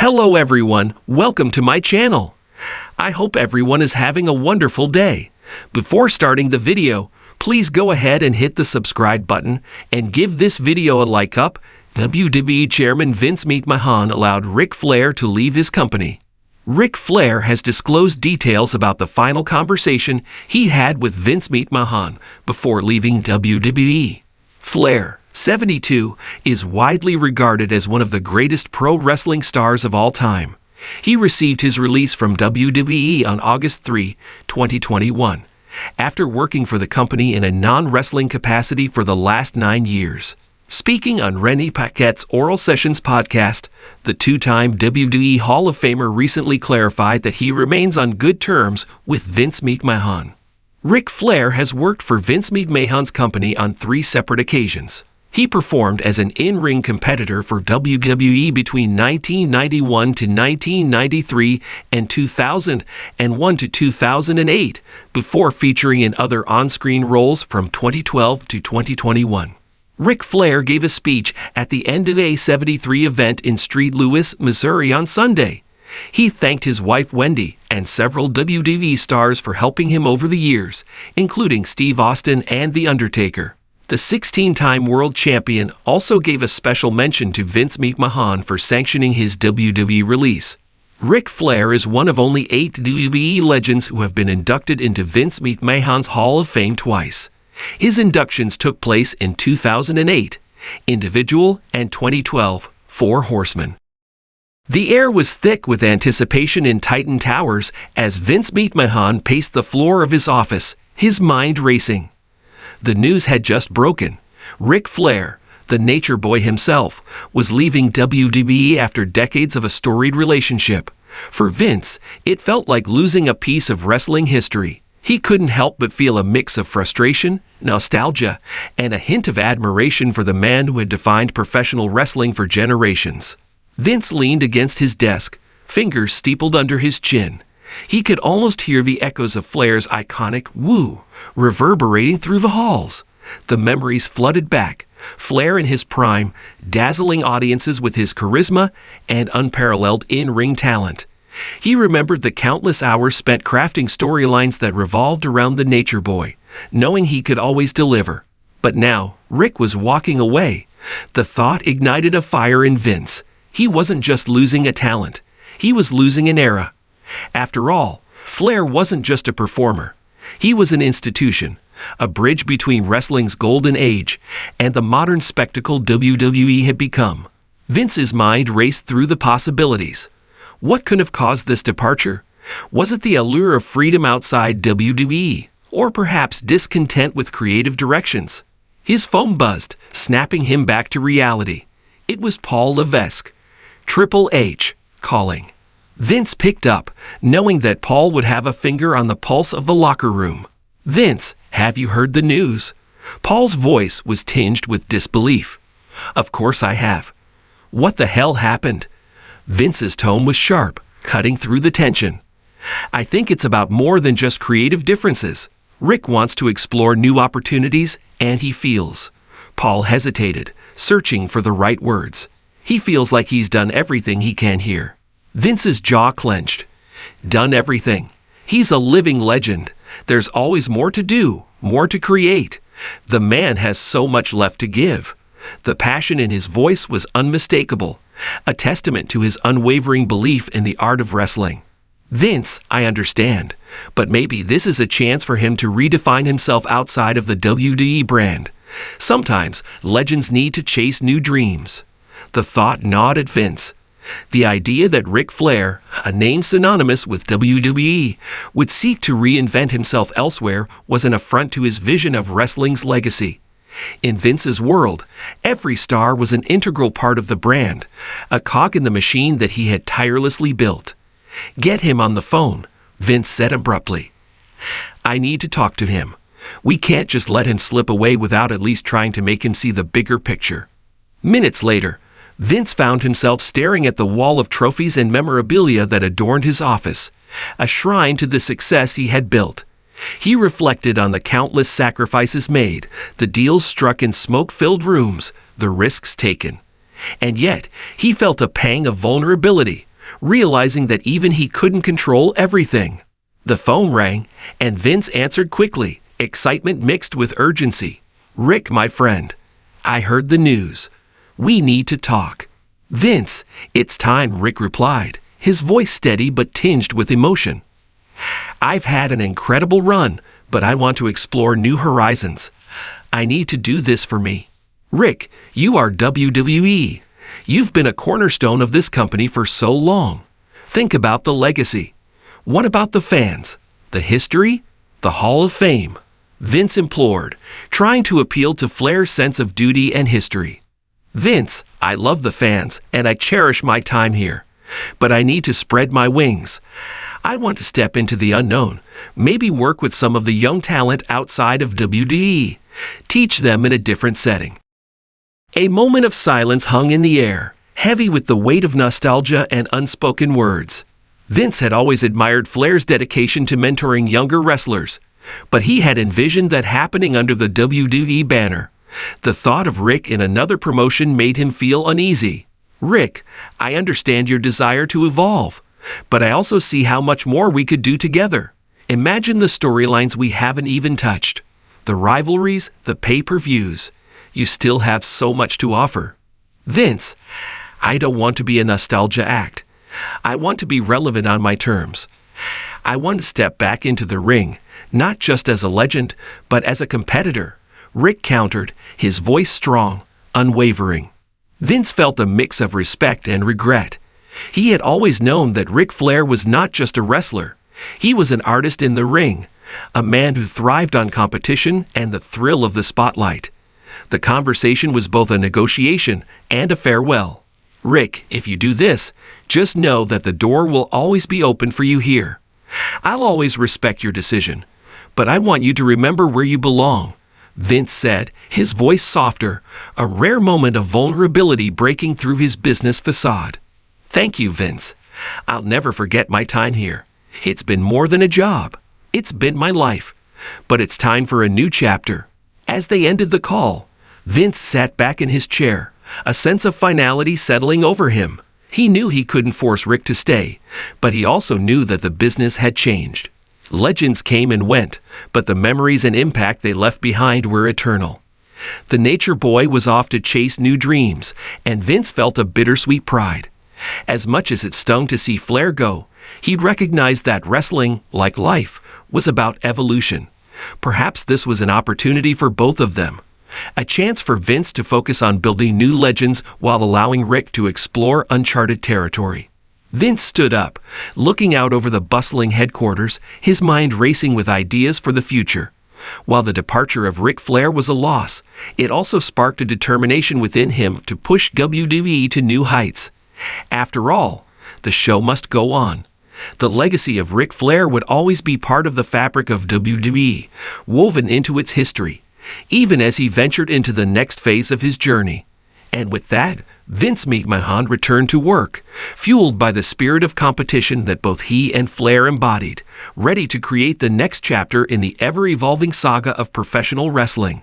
Hello everyone, welcome to my channel. I hope everyone is having a wonderful day. Before starting the video, please go ahead and hit the subscribe button and give this video a like up. WWE Chairman Vince McMahon allowed Ric Flair to leave his company. Ric Flair has disclosed details about the final conversation he had with Vince McMahon before leaving WWE. Flair, 72, is widely regarded as one of the greatest pro wrestling stars of all time. He received his release from WWE on August 3, 2021, after working for the company in a non-wrestling capacity for the last 9 years. Speaking on Renee Paquette's Oral Sessions podcast, the two-time WWE Hall of Famer recently clarified that he remains on good terms with Vince McMahon. Ric Flair has worked for Vince McMahon's company on 3 separate occasions. He performed as an in-ring competitor for WWE between 1991 to 1993 and 2001 to 2008, before featuring in other on-screen roles from 2012 to 2021. Ric Flair gave a speech at the end of a 73 event in St. Louis, Missouri on Sunday. He thanked his wife Wendy and several WWE stars for helping him over the years, including Steve Austin and The Undertaker. The 16-time world champion also gave a special mention to Vince McMahon for sanctioning his WWE release. Ric Flair is one of only 8 WWE legends who have been inducted into Vince McMahon's Hall of Fame twice. His inductions took place in 2008, individual, and 2012, 4 horsemen. The air was thick with anticipation in Titan Towers as Vince McMahon paced the floor of his office, his mind racing. The news had just broken. Ric Flair, the Nature Boy himself, was leaving WWE after decades of a storied relationship. For Vince, it felt like losing a piece of wrestling history. He couldn't help but feel a mix of frustration, nostalgia, and a hint of admiration for the man who had defined professional wrestling for generations. Vince leaned against his desk, fingers steepled under his chin. He could almost hear the echoes of Flair's iconic "woo" reverberating through the halls. The memories flooded back. Flair in his prime, dazzling audiences with his charisma and unparalleled in-ring talent. He remembered the countless hours spent crafting storylines that revolved around the Nature Boy, knowing he could always deliver. But now, Rick was walking away. The thought ignited a fire in Vince. He wasn't just losing a talent. He was losing an era. After all, Flair wasn't just a performer. He was an institution, a bridge between wrestling's golden age and the modern spectacle WWE had become. Vince's mind raced through the possibilities. What could have caused this departure? Was it the allure of freedom outside WWE, or perhaps discontent with creative directions? His phone buzzed, snapping him back to reality. It was Paul Levesque, Triple H, calling. Vince picked up, knowing that Paul would have a finger on the pulse of the locker room. "Vince, have you heard the news?" Paul's voice was tinged with disbelief. "Of course I have." "What the hell happened?" Vince's tone was sharp, cutting through the tension. "I think it's about more than just creative differences. Rick wants to explore new opportunities, and he feels." Paul hesitated, searching for the right words. "He feels like he's done everything he can here." Vince's jaw clenched. Done everything. He's a living legend. There's always more to do, more to create. The man has so much left to give. The passion in his voice was unmistakable, a testament to his unwavering belief in the art of wrestling. "Vince, I understand, but maybe this is a chance for him to redefine himself outside of the WWE brand. Sometimes legends need to chase new dreams." The thought gnawed at Vince. The idea that Ric Flair, a name synonymous with WWE, would seek to reinvent himself elsewhere was an affront to his vision of wrestling's legacy. In Vince's world, every star was an integral part of the brand, a cog in the machine that he had tirelessly built. "Get him on the phone," Vince said abruptly. "I need to talk to him. We can't just let him slip away without at least trying to make him see the bigger picture." Minutes later, Vince found himself staring at the wall of trophies and memorabilia that adorned his office, a shrine to the success he had built. He reflected on the countless sacrifices made, the deals struck in smoke-filled rooms, the risks taken. And yet, he felt a pang of vulnerability. realizing that even he couldn't control everything. The phone rang, and Vince answered quickly, excitement mixed with urgency. "Rick, my friend, I heard the news. We need to talk." "Vince, it's time," Rick replied, his voice steady but tinged with emotion. "I've had an incredible run, but I want to explore new horizons. I need to do this for me." "Rick, you are WWE. You've been a cornerstone of this company for so long. Think about the legacy. What about the fans? The history? The Hall of Fame?" Vince implored, trying to appeal to Flair's sense of duty and history. "Vince, I love the fans, and I cherish my time here. But I need to spread my wings. I want to step into the unknown, maybe work with some of the young talent outside of WWE, teach them in a different setting." A moment of silence hung in the air, heavy with the weight of nostalgia and unspoken words. Vince had always admired Flair's dedication to mentoring younger wrestlers, but he had envisioned that happening under the WWE banner. The thought of Rick in another promotion made him feel uneasy. "Rick, I understand your desire to evolve, but I also see how much more we could do together. Imagine the storylines we haven't even touched. The rivalries, the pay-per-views. You still have so much to offer." "Vince, I don't want to be a nostalgia act. I want to be relevant on my terms. I want to step back into the ring, not just as a legend, but as a competitor," Rick countered, his voice strong, unwavering. Vince felt a mix of respect and regret. He had always known that Ric Flair was not just a wrestler. He was an artist in the ring, a man who thrived on competition and the thrill of the spotlight. The conversation was both a negotiation and a farewell. "Rick, if you do this, just know that the door will always be open for you here. I'll always respect your decision, but I want you to remember where you belong," Vince said, his voice softer, a rare moment of vulnerability breaking through his business facade. "Thank you, Vince. I'll never forget my time here. It's been more than a job. It's been my life. But it's time for a new chapter." As they ended the call, Vince sat back in his chair, a sense of finality settling over him. He knew he couldn't force Rick to stay, but he also knew that the business had changed. Legends came and went, but the memories and impact they left behind were eternal. The Nature Boy was off to chase new dreams, and Vince felt a bittersweet pride. As much as it stung to see Flair go, he recognized that wrestling, like life, was about evolution. Perhaps this was an opportunity for both of them. A chance for Vince to focus on building new legends while allowing Rick to explore uncharted territory. Vince stood up, looking out over the bustling headquarters, his mind racing with ideas for the future. While the departure of Ric Flair was a loss, it also sparked a determination within him to push WWE to new heights. After all, the show must go on. The legacy of Ric Flair would always be part of the fabric of WWE, woven into its history, even as he ventured into the next phase of his journey. And with that, Vince McMahon returned to work, fueled by the spirit of competition that both he and Flair embodied, ready to create the next chapter in the ever-evolving saga of professional wrestling.